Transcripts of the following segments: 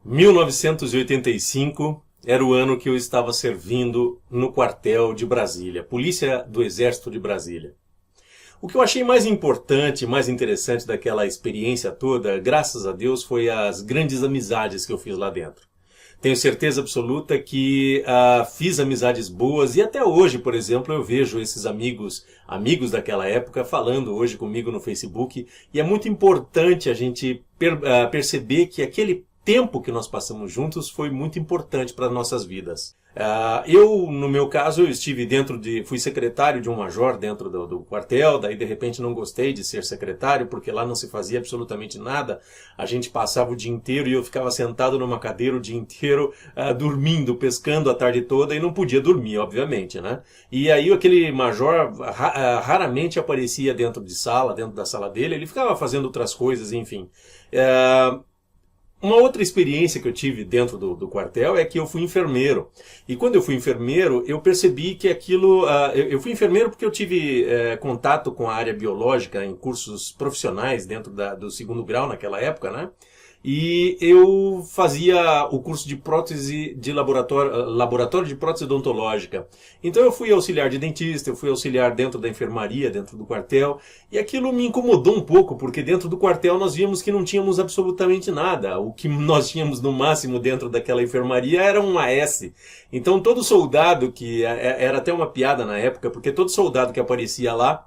1985 era o ano que eu estava servindo no quartel de Brasília, Polícia do Exército de Brasília. O que eu achei mais importante, mais interessante daquela experiência toda, graças a Deus, foi as grandes amizades que eu fiz lá dentro. Tenho certeza absoluta que fiz amizades boas e até hoje, por exemplo, eu vejo esses amigos daquela época falando hoje comigo no Facebook, e é muito importante a gente perceber que aquele tempo que nós passamos juntos foi muito importante para nossas vidas. No meu caso, fui secretário de um major dentro do quartel, daí de repente não gostei de ser secretário, porque lá não se fazia absolutamente nada. A gente passava o dia inteiro e eu ficava sentado numa cadeira o dia inteiro, dormindo, pescando a tarde toda e não podia dormir, obviamente, né? E aí aquele major raramente aparecia dentro da sala dele, ele ficava fazendo outras coisas, enfim. Uma outra experiência que eu tive dentro do quartel é que eu fui enfermeiro. E quando eu fui enfermeiro, eu percebi que aquilo... eu fui enfermeiro porque eu tive contato com a área biológica em cursos profissionais dentro do segundo grau naquela época, né? E eu fazia o curso de prótese de laboratório de prótese odontológica. Então eu fui auxiliar de dentista, eu fui auxiliar dentro da enfermaria, dentro do quartel, e aquilo me incomodou um pouco, porque dentro do quartel nós víamos que não tínhamos absolutamente nada. O que nós tínhamos no máximo dentro daquela enfermaria era um AS. Então todo soldado era até uma piada na época, porque todo soldado que aparecia lá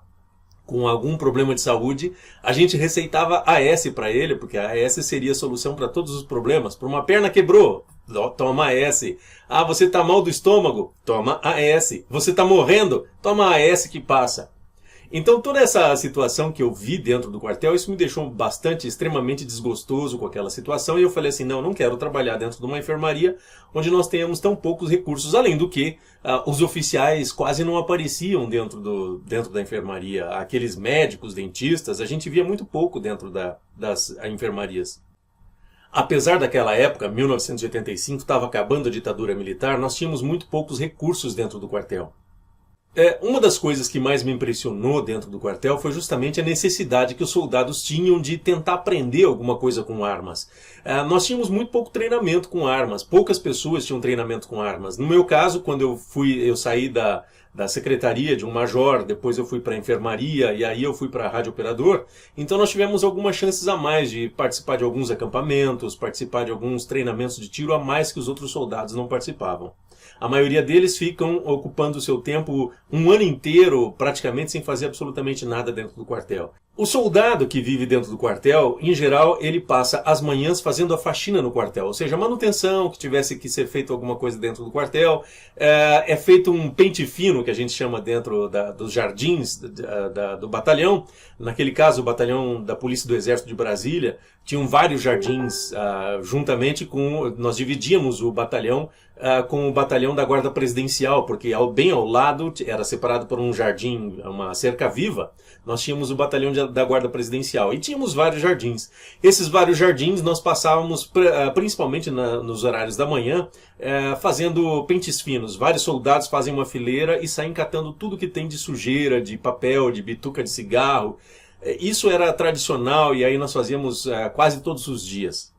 com algum problema de saúde, a gente receitava AS para ele, porque a AS seria a solução para todos os problemas. Por uma perna quebrou, toma AS. Você está mal do estômago? Toma AS. Você está morrendo? Toma AS que passa. Então toda essa situação que eu vi dentro do quartel, isso me deixou extremamente desgostoso com aquela situação, e eu falei assim, não quero trabalhar dentro de uma enfermaria onde nós tenhamos tão poucos recursos, além do que os oficiais quase não apareciam dentro da enfermaria. Aqueles médicos, dentistas, a gente via muito pouco dentro das enfermarias. Apesar daquela época, 1985, estava acabando a ditadura militar, nós tínhamos muito poucos recursos dentro do quartel. Uma das coisas que mais me impressionou dentro do quartel foi justamente a necessidade que os soldados tinham de tentar aprender alguma coisa com armas. Nós tínhamos muito pouco treinamento com armas, poucas pessoas tinham treinamento com armas. No meu caso, quando eu saí da secretaria de um major, depois eu fui para a enfermaria e aí eu fui para radioperador, então nós tivemos algumas chances a mais de participar de alguns acampamentos, participar de alguns treinamentos de tiro a mais que os outros soldados não participavam. A maioria deles ficam ocupando o seu tempo um ano inteiro praticamente sem fazer absolutamente nada dentro do quartel. O soldado que vive dentro do quartel, em geral, ele passa as manhãs fazendo a faxina no quartel, ou seja, a manutenção, que tivesse que ser feito alguma coisa dentro do quartel, é feito um pente fino, que a gente chama dentro dos jardins do batalhão. Naquele caso, o batalhão da Polícia do Exército de Brasília, tinham vários jardins, juntamente com... Nós dividíamos o batalhão com o batalhão da Guarda Presidencial, porque bem ao lado, era separado por um jardim, uma cerca viva, nós tínhamos o batalhão da Guarda Presidencial. E tínhamos vários jardins. Esses vários jardins nós passávamos, principalmente nos horários da manhã, fazendo pentes finos. Vários soldados fazem uma fileira e saem catando tudo que tem de sujeira, de papel, de bituca de cigarro. Isso era tradicional e aí nós fazíamos quase todos os dias.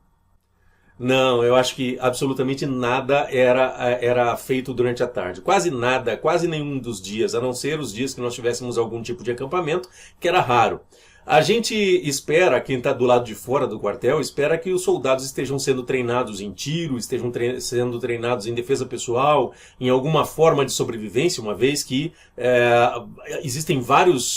Não, eu acho que absolutamente nada era feito durante a tarde. Quase nada, quase nenhum dos dias, a não ser os dias que nós tivéssemos algum tipo de acampamento, que era raro. A gente espera, quem está do lado de fora do quartel, espera que os soldados estejam sendo treinados em tiro, estejam sendo treinados em defesa pessoal, em alguma forma de sobrevivência, uma vez que existem vários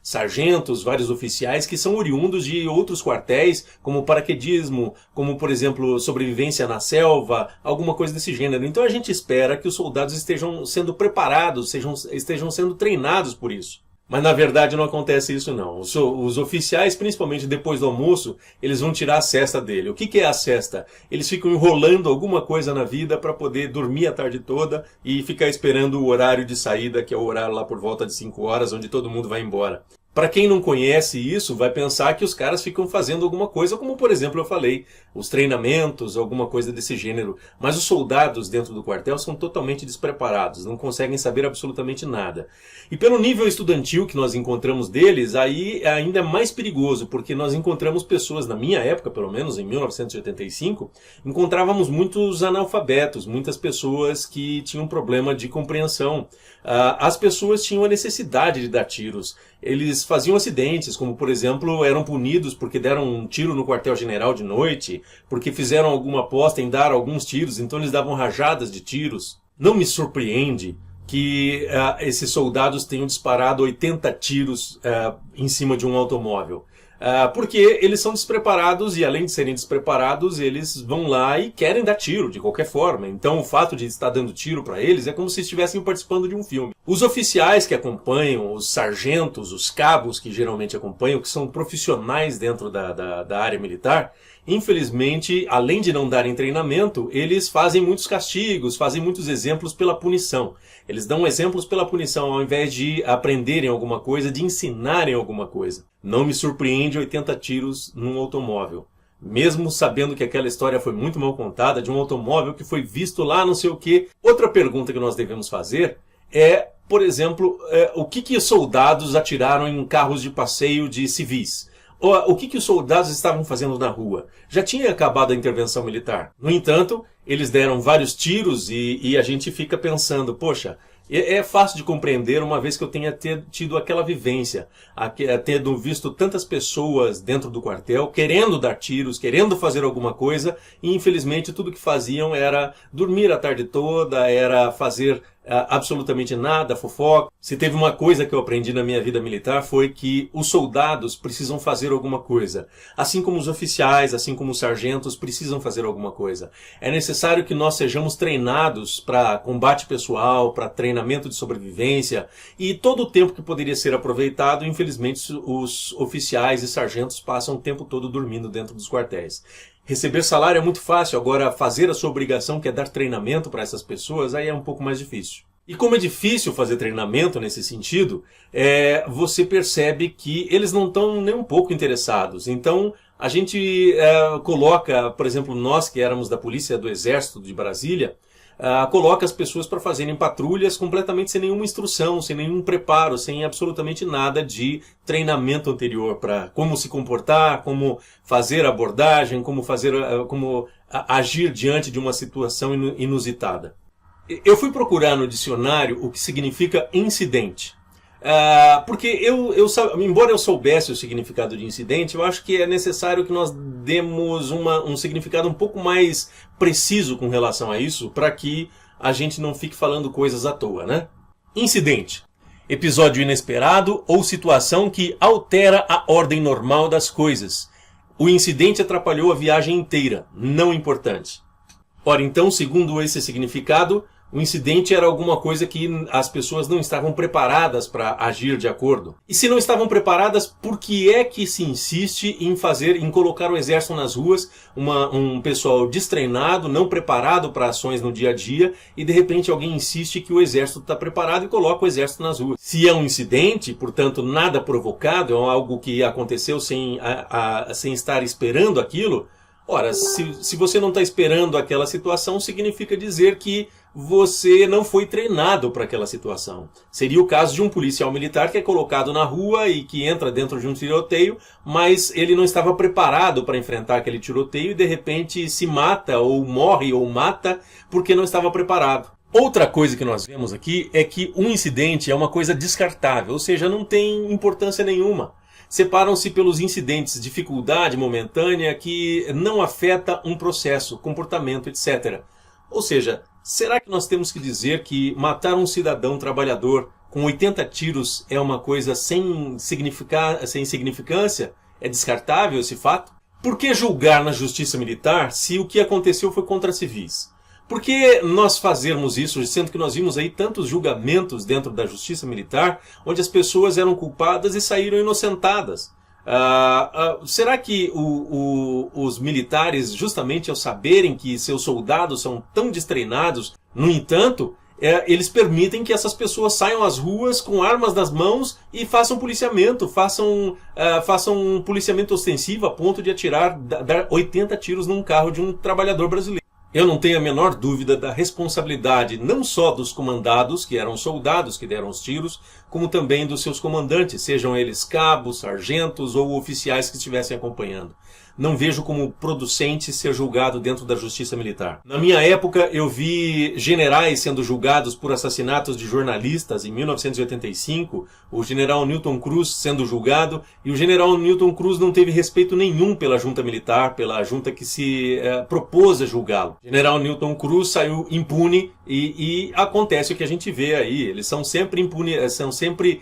sargentos, vários oficiais que são oriundos de outros quartéis, como paraquedismo, como, por exemplo, sobrevivência na selva, alguma coisa desse gênero. Então a gente espera que os soldados estejam sendo preparados, estejam sendo treinados por isso. Mas na verdade não acontece isso não. Os oficiais, principalmente depois do almoço, eles vão tirar a cesta dele. O que é a cesta? Eles ficam enrolando alguma coisa na vida para poder dormir a tarde toda e ficar esperando o horário de saída, que é o horário lá por volta de 5 horas, onde todo mundo vai embora. Para quem não conhece isso, vai pensar que os caras ficam fazendo alguma coisa, como por exemplo eu falei, os treinamentos, alguma coisa desse gênero. Mas os soldados dentro do quartel são totalmente despreparados, não conseguem saber absolutamente nada. E pelo nível estudantil que nós encontramos deles, aí ainda é mais perigoso, porque nós encontramos pessoas, na minha época pelo menos, em 1985, encontrávamos muitos analfabetos, muitas pessoas que tinham problema de compreensão. As pessoas tinham a necessidade de dar tiros. Eles faziam acidentes, como por exemplo, eram punidos porque deram um tiro no quartel-general de noite, porque fizeram alguma aposta em dar alguns tiros, então eles davam rajadas de tiros. Não me surpreende que esses soldados tenham disparado 80 tiros em cima de um automóvel. Porque eles são despreparados e, além de serem despreparados, eles vão lá e querem dar tiro de qualquer forma. Então o fato de estar dando tiro para eles é como se estivessem participando de um filme. Os oficiais que acompanham, os sargentos, os cabos que geralmente acompanham, que são profissionais dentro da área militar, infelizmente, além de não darem treinamento, eles fazem muitos castigos, fazem muitos exemplos pela punição. Eles dão exemplos pela punição ao invés de aprenderem alguma coisa, de ensinarem alguma coisa. Não me surpreende 80 tiros num automóvel. Mesmo sabendo que aquela história foi muito mal contada, de um automóvel que foi visto lá não sei o quê. Outra pergunta que nós devemos fazer é, por exemplo, o que os soldados atiraram em carros de passeio de civis? O que os soldados estavam fazendo na rua? Já tinha acabado a intervenção militar. No entanto, eles deram vários tiros e a gente fica pensando, poxa, é fácil de compreender uma vez que eu tenha tido aquela vivência, tendo visto tantas pessoas dentro do quartel querendo dar tiros, querendo fazer alguma coisa, e infelizmente tudo que faziam era dormir a tarde toda, era fazer absolutamente nada, fofoca. Se teve uma coisa que eu aprendi na minha vida militar foi que os soldados precisam fazer alguma coisa. Assim como os oficiais, assim como os sargentos precisam fazer alguma coisa. É necessário que nós sejamos treinados para combate pessoal, para treinamento de sobrevivência, e todo o tempo que poderia ser aproveitado, infelizmente os oficiais e sargentos passam o tempo todo dormindo dentro dos quartéis. Receber salário é muito fácil, agora fazer a sua obrigação, que é dar treinamento para essas pessoas, aí é um pouco mais difícil. E como é difícil fazer treinamento nesse sentido, você percebe que eles não estão nem um pouco interessados. Então, a gente coloca, por exemplo, nós que éramos da polícia do Exército de Brasília, coloca as pessoas para fazerem patrulhas completamente sem nenhuma instrução, sem nenhum preparo, sem absolutamente nada de treinamento anterior para como se comportar, como fazer abordagem, como agir diante de uma situação inusitada. Eu fui procurar no dicionário o que significa incidente. Porque embora eu soubesse o significado de incidente, eu acho que é necessário que nós demos um significado um pouco mais preciso com relação a isso, para que a gente não fique falando coisas à toa, né? Incidente. Episódio inesperado ou situação que altera a ordem normal das coisas. O incidente atrapalhou a viagem inteira, não importante. Ora, então, segundo esse significado, o incidente era alguma coisa que as pessoas não estavam preparadas para agir de acordo. E se não estavam preparadas, por que é que se insiste em colocar o exército nas ruas, um pessoal destreinado, não preparado para ações no dia a dia, e de repente alguém insiste que o exército está preparado e coloca o exército nas ruas? Se é um incidente, portanto nada provocado, é algo que aconteceu sem estar esperando aquilo, ora, se você não está esperando aquela situação, significa dizer que você não foi treinado para aquela situação. Seria o caso de um policial militar que é colocado na rua e que entra dentro de um tiroteio, mas ele não estava preparado para enfrentar aquele tiroteio e de repente se mata ou morre ou mata porque não estava preparado. Outra coisa que nós vemos aqui é que um incidente é uma coisa descartável, ou seja, não tem importância nenhuma. Separam-se pelos incidentes, dificuldade momentânea que não afeta um processo, comportamento, etc. Ou seja, será que nós temos que dizer que matar um cidadão trabalhador com 80 tiros é uma coisa sem significância? É descartável esse fato? Por que julgar na justiça militar se o que aconteceu foi contra civis? Por que nós fazermos isso, sendo que nós vimos aí tantos julgamentos dentro da justiça militar, onde as pessoas eram culpadas e saíram inocentadas? Será que os militares, justamente ao saberem que seus soldados são tão destreinados, no entanto, eles permitem que essas pessoas saiam às ruas com armas nas mãos e façam policiamento, façam um policiamento ostensivo a ponto de dar 80 tiros num carro de um trabalhador brasileiro. Eu não tenho a menor dúvida da responsabilidade não só dos comandados, que eram soldados que deram os tiros, como também dos seus comandantes, sejam eles cabos, sargentos ou oficiais que estivessem acompanhando. Não vejo como producente ser julgado dentro da justiça militar. Na minha época, eu vi generais sendo julgados por assassinatos de jornalistas em 1985, o general Newton Cruz sendo julgado, e o general Newton Cruz não teve respeito nenhum pela junta militar, pela junta que se propôs a julgá-lo. O general Newton Cruz saiu impune e acontece o que a gente vê aí. Eles são sempre impunes, são sempre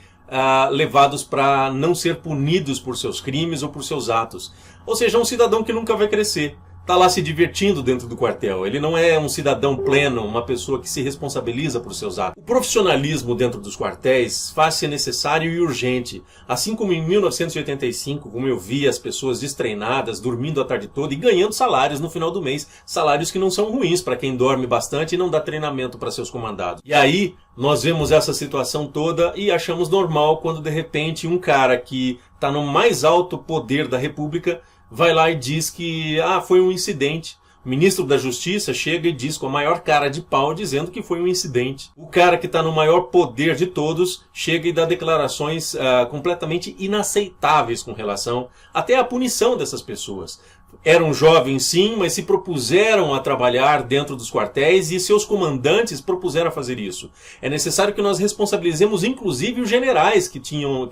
levados para não ser punidos por seus crimes ou por seus atos. Ou seja, um cidadão que nunca vai crescer. Está lá se divertindo dentro do quartel. Ele não é um cidadão pleno, uma pessoa que se responsabiliza por seus atos. O profissionalismo dentro dos quartéis faz-se necessário e urgente. Assim como em 1985, como eu vi as pessoas destreinadas, dormindo a tarde toda e ganhando salários no final do mês. Salários que não são ruins para quem dorme bastante e não dá treinamento para seus comandados. E aí, nós vemos essa situação toda e achamos normal quando de repente um cara que está no mais alto poder da República vai lá e diz que foi um incidente. O ministro da Justiça chega e diz com a maior cara de pau dizendo que foi um incidente. O cara que está no maior poder de todos chega e dá declarações completamente inaceitáveis com relação até à punição dessas pessoas. Eram jovens sim, mas se propuseram a trabalhar dentro dos quartéis e seus comandantes propuseram a fazer isso. É necessário que nós responsabilizemos inclusive os generais que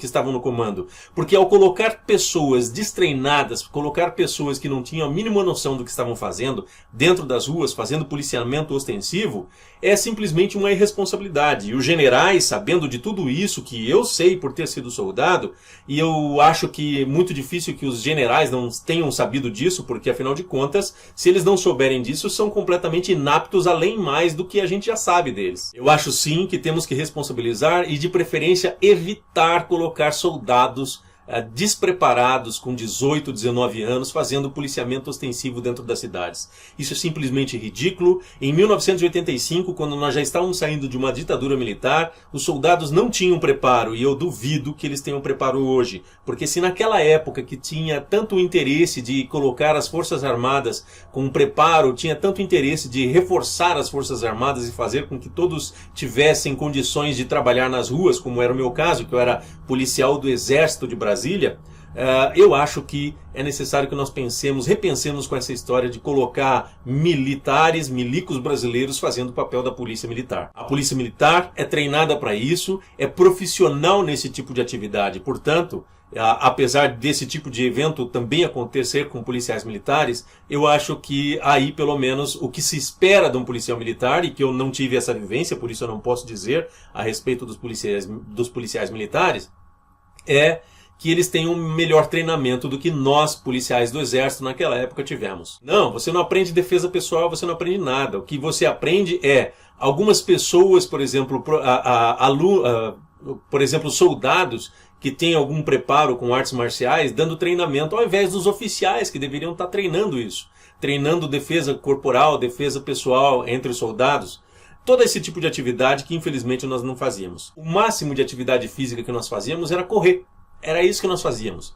estavam no comando. Porque ao colocar pessoas destreinadas, colocar pessoas que não tinham a mínima noção do que estavam fazendo dentro das ruas, fazendo policiamento ostensivo, é simplesmente uma irresponsabilidade. E os generais, sabendo de tudo isso, que eu sei por ter sido soldado, e eu acho que é muito difícil que os generais não tenham sabido disso, porque afinal de contas, se eles não souberem disso, são completamente inaptos além mais do que a gente já sabe deles. Eu acho sim que temos que responsabilizar e de preferência evitar colocar soldados despreparados com 18, 19 anos fazendo policiamento ostensivo dentro das cidades. Isso é simplesmente ridículo. Em 1985, quando nós já estávamos saindo de uma ditadura militar, os soldados não tinham preparo e eu duvido que eles tenham preparo hoje. Porque se naquela época que tinha tanto interesse de colocar as Forças Armadas com preparo, tinha tanto interesse de reforçar as Forças Armadas e fazer com que todos tivessem condições de trabalhar nas ruas, como era o meu caso, que eu era policial do Exército de Brasília, eu acho que é necessário que nós repensemos com essa história de colocar milicos brasileiros fazendo o papel da polícia militar. A polícia militar é treinada para isso, é profissional nesse tipo de atividade. Portanto, apesar desse tipo de evento também acontecer com policiais militares, eu acho que aí pelo menos o que se espera de um policial militar, e que eu não tive essa vivência, por isso eu não posso dizer a respeito dos policiais militares, é que eles têm um melhor treinamento do que nós, policiais do Exército, naquela época tivemos. Não, você não aprende defesa pessoal, você não aprende nada. O que você aprende é algumas pessoas, por exemplo, soldados que têm algum preparo com artes marciais, dando treinamento, ao invés dos oficiais que deveriam estar treinando isso. Treinando defesa corporal, defesa pessoal entre os soldados. Todo esse tipo de atividade que infelizmente nós não fazíamos. O máximo de atividade física que nós fazíamos era correr. Era isso que nós fazíamos.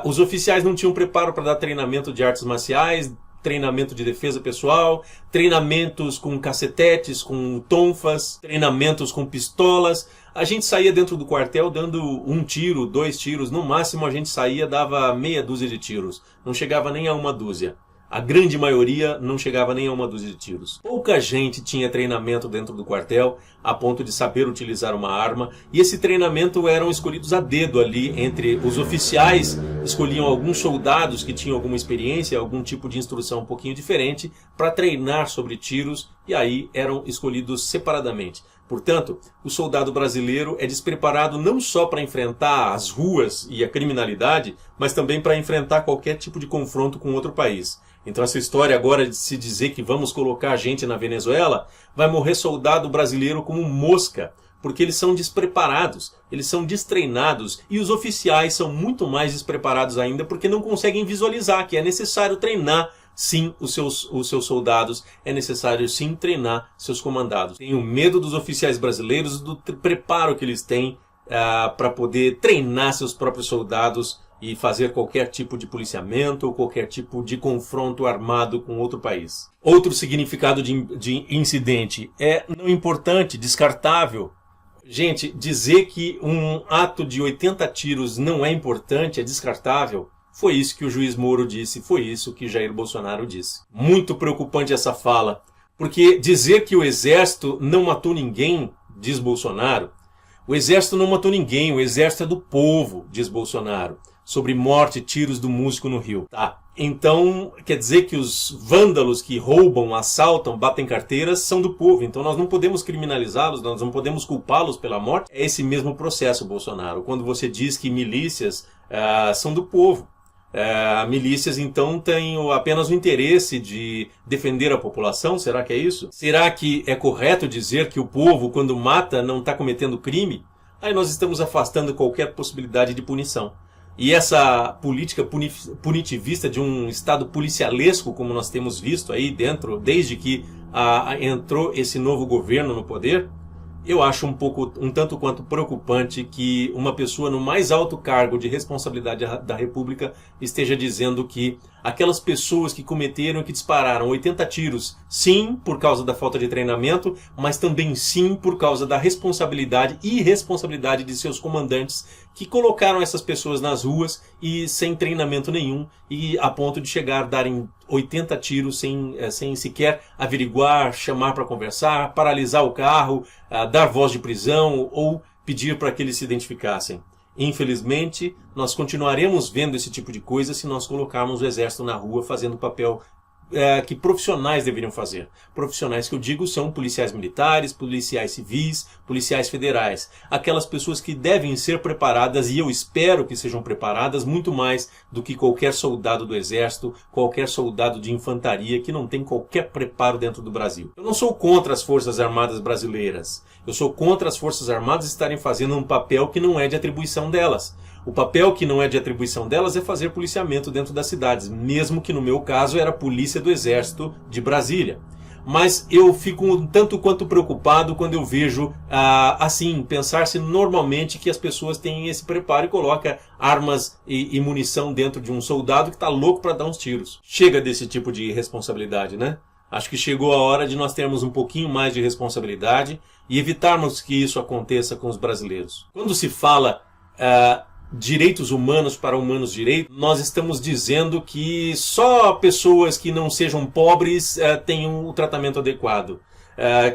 Os oficiais não tinham preparo para dar treinamento de artes marciais, treinamento de defesa pessoal, treinamentos com cacetetes, com tonfas, treinamentos com pistolas. A gente saía dentro do quartel dando 1 tiro, 2 tiros. No máximo a gente saía, dava meia dúzia de tiros. Não chegava nem a 1 dúzia. A grande maioria não chegava nem a 1 dúzia de tiros. Pouca gente tinha treinamento dentro do quartel a ponto de saber utilizar uma arma. E esse treinamento eram escolhidos a dedo ali entre os oficiais. Escolhiam alguns soldados que tinham alguma experiência, algum tipo de instrução um pouquinho diferente para treinar sobre tiros. E aí eram escolhidos separadamente. Portanto, o soldado brasileiro é despreparado não só para enfrentar as ruas e a criminalidade, mas também para enfrentar qualquer tipo de confronto com outro país. Então essa história agora de se dizer que vamos colocar gente na Venezuela, vai morrer soldado brasileiro como mosca, porque eles são despreparados, eles são destreinados e os oficiais são muito mais despreparados ainda porque não conseguem visualizar que é necessário treinar sim os seus soldados, é necessário sim treinar seus comandados. Tenho medo dos oficiais brasileiros, do preparo que eles têm para poder treinar seus próprios soldados e fazer qualquer tipo de policiamento ou qualquer tipo de confronto armado com outro país. Outro significado de incidente é não importante, descartável. Gente, dizer que um ato de 80 tiros não é importante, é descartável, foi isso que o juiz Moro disse, foi isso que Jair Bolsonaro disse. Muito preocupante essa fala, porque dizer que o exército não matou ninguém, diz Bolsonaro, o exército não matou ninguém, o exército é do povo, diz Bolsonaro, sobre morte e tiros do músico no Rio. Tá. Então, quer dizer que os vândalos que roubam, assaltam, batem carteiras são do povo. Então nós não podemos criminalizá-los, nós não podemos culpá-los pela morte. É esse mesmo processo, Bolsonaro. Quando você diz que milícias são do povo. Milícias, então, têm apenas o interesse de defender a população? Será que é isso? Será que é correto dizer que o povo, quando mata, não está cometendo crime? Aí nós estamos afastando qualquer possibilidade de punição. E essa política punitivista de um Estado policialesco, como nós temos visto aí dentro, desde que entrou esse novo governo no poder, eu acho um tanto quanto preocupante que uma pessoa no mais alto cargo de responsabilidade da República esteja dizendo que aquelas pessoas que cometeram e que dispararam 80 tiros, sim, por causa da falta de treinamento, mas também sim por causa da responsabilidade e irresponsabilidade de seus comandantes que colocaram essas pessoas nas ruas e sem treinamento nenhum e a ponto de chegar a darem 80 tiros sem sequer averiguar, chamar para conversar, paralisar o carro, dar voz de prisão ou pedir para que eles se identificassem. Infelizmente, nós continuaremos vendo esse tipo de coisa se nós colocarmos o exército na rua fazendo o papel que profissionais deveriam fazer. Profissionais que eu digo são policiais militares, policiais civis, policiais federais. Aquelas pessoas que devem ser preparadas, e eu espero que sejam preparadas muito mais do que qualquer soldado do exército, qualquer soldado de infantaria que não tem qualquer preparo dentro do Brasil. Eu não sou contra as Forças Armadas brasileiras. Eu sou contra as Forças Armadas estarem fazendo um papel que não é de atribuição delas. O papel que não é de atribuição delas é fazer policiamento dentro das cidades, mesmo que no meu caso era a Polícia do Exército de Brasília. Mas eu fico um tanto quanto preocupado quando eu vejo, assim, pensar-se normalmente que as pessoas têm esse preparo e colocam armas e munição dentro de um soldado que está louco para dar uns tiros. Chega desse tipo de responsabilidade, né? Acho que chegou a hora de nós termos um pouquinho mais de responsabilidade e evitarmos que isso aconteça com os brasileiros. Quando se fala direitos humanos para humanos direitos, nós estamos dizendo que só pessoas que não sejam pobres tenham o tratamento adequado.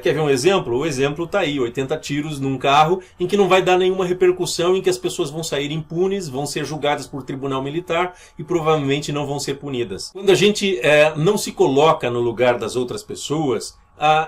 Quer ver um exemplo? O exemplo está aí, 80 tiros num carro em que não vai dar nenhuma repercussão, em que as pessoas vão sair impunes, vão ser julgadas por tribunal militar e provavelmente não vão ser punidas. Quando a gente não se coloca no lugar das outras pessoas,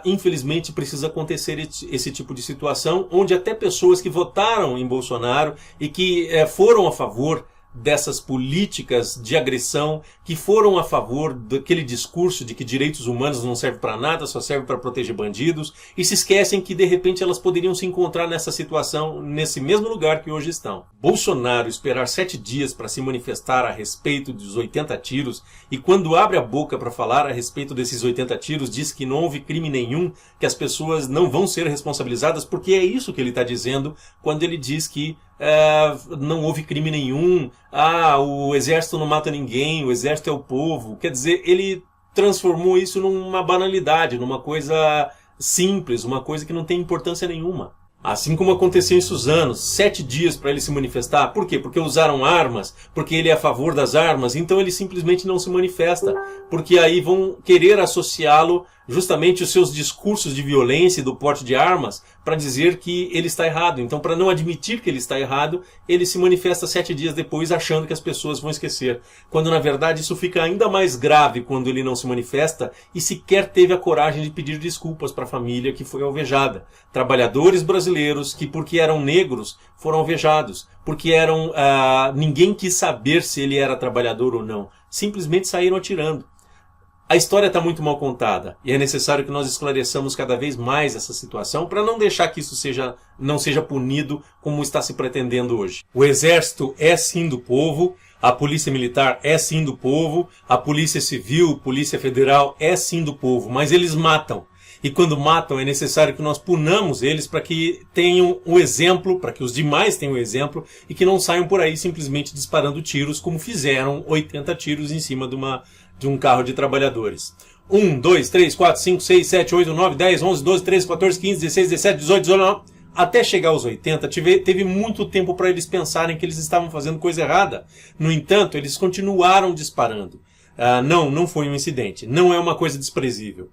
infelizmente precisa acontecer esse tipo de situação, onde até pessoas que votaram em Bolsonaro e que foram a favor dessas políticas de agressão, que foram a favor daquele discurso de que direitos humanos não servem para nada, só servem para proteger bandidos, e se esquecem que de repente elas poderiam se encontrar nessa situação, nesse mesmo lugar que hoje estão. Bolsonaro esperar 7 dias para se manifestar a respeito dos 80 tiros, e quando abre a boca para falar a respeito desses 80 tiros, diz que não houve crime nenhum, que as pessoas não vão ser responsabilizadas, porque é isso que ele está dizendo quando ele diz que não houve crime nenhum, o exército não mata ninguém, o exército é o povo. Quer dizer, ele transformou isso numa banalidade, numa coisa simples, uma coisa que não tem importância nenhuma. Assim como aconteceu em Suzano, 7 dias para ele se manifestar. Por quê? Porque usaram armas, porque ele é a favor das armas, então ele simplesmente não se manifesta, porque aí vão querer associá-lo justamente os seus discursos de violência e do porte de armas para dizer que ele está errado. Então, para não admitir que ele está errado, ele se manifesta 7 dias depois achando que as pessoas vão esquecer. Quando, na verdade, isso fica ainda mais grave quando ele não se manifesta e sequer teve a coragem de pedir desculpas para a família que foi alvejada. Trabalhadores brasileiros que, porque eram negros, foram alvejados. Porque ninguém quis saber se ele era trabalhador ou não. Simplesmente saíram atirando. A história está muito mal contada e é necessário que nós esclareçamos cada vez mais essa situação para não deixar que isso não seja punido como está se pretendendo hoje. O Exército é sim do povo, a Polícia Militar é sim do povo, a Polícia Civil, Polícia Federal é sim do povo, mas eles matam. E quando matam é necessário que nós punamos eles para que tenham o exemplo, para que os demais tenham o exemplo e que não saiam por aí simplesmente disparando tiros como fizeram 80 tiros em cima de um carro de trabalhadores. 1, 2, 3, 4, 5, 6, 7, 8, 9, 10, 11, 12, 13, 14, 15, 16, 17, 18, 19... Até chegar aos 80, teve muito tempo para eles pensarem que eles estavam fazendo coisa errada. No entanto, eles continuaram disparando. Não foi um incidente. Não é uma coisa desprezível.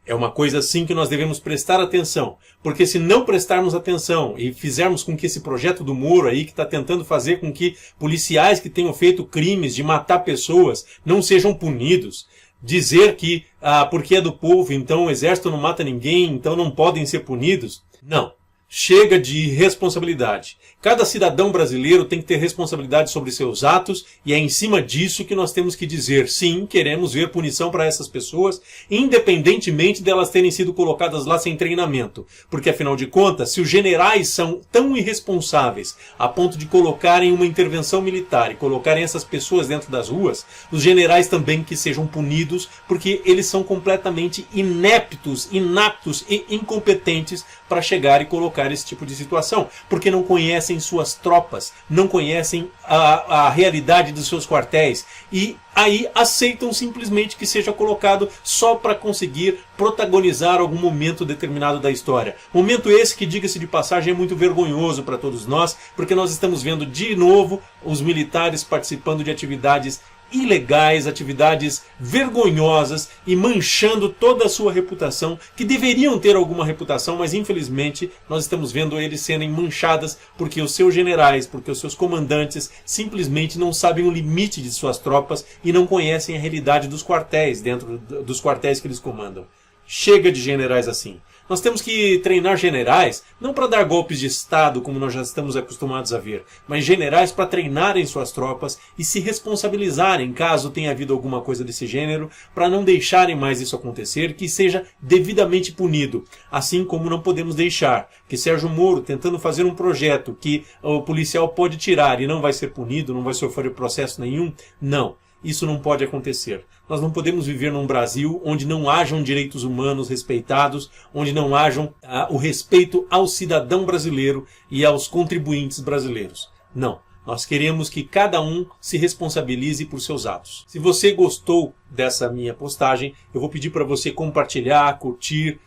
É uma coisa, sim, que nós devemos prestar atenção. Porque se não prestarmos atenção e fizermos com que esse projeto do Moro aí, que está tentando fazer com que policiais que tenham feito crimes de matar pessoas não sejam punidos, dizer que porque é do povo, então o exército não mata ninguém, então não podem ser punidos, não. Chega de irresponsabilidade. Cada cidadão brasileiro tem que ter responsabilidade sobre seus atos e é em cima disso que nós temos que dizer sim, queremos ver punição para essas pessoas, independentemente delas terem sido colocadas lá sem treinamento. Porque afinal de contas, se os generais são tão irresponsáveis a ponto de colocarem uma intervenção militar e colocarem essas pessoas dentro das ruas, os generais também que sejam punidos porque eles são completamente ineptos, inaptos e incompetentes para chegar e colocar esse tipo de situação, porque não conhecem suas tropas, não conhecem a realidade dos seus quartéis e aí aceitam simplesmente que seja colocado só para conseguir protagonizar algum momento determinado da história. Momento esse que, diga-se de passagem, é muito vergonhoso para todos nós, porque nós estamos vendo de novo os militares participando de atividades ilegais, atividades vergonhosas e manchando toda a sua reputação, que deveriam ter alguma reputação, mas infelizmente nós estamos vendo eles serem manchadas porque os seus generais, porque os seus comandantes simplesmente não sabem o limite de suas tropas e não conhecem a realidade dos quartéis, dentro dos quartéis que eles comandam. Chega de generais assim. Nós temos que treinar generais, não para dar golpes de Estado, como nós já estamos acostumados a ver, mas generais para treinarem suas tropas e se responsabilizarem caso tenha havido alguma coisa desse gênero, para não deixarem mais isso acontecer, que seja devidamente punido. Assim como não podemos deixar que Sérgio Moro, tentando fazer um projeto que o policial pode tirar e não vai ser punido, não vai sofrer processo nenhum, não. Isso não pode acontecer. Nós não podemos viver num Brasil onde não hajam direitos humanos respeitados, onde não hajam o respeito ao cidadão brasileiro e aos contribuintes brasileiros. Não. Nós queremos que cada um se responsabilize por seus atos. Se você gostou dessa minha postagem, eu vou pedir para você compartilhar, curtir,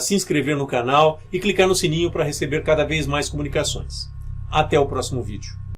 se inscrever no canal e clicar no sininho para receber cada vez mais comunicações. Até o próximo vídeo.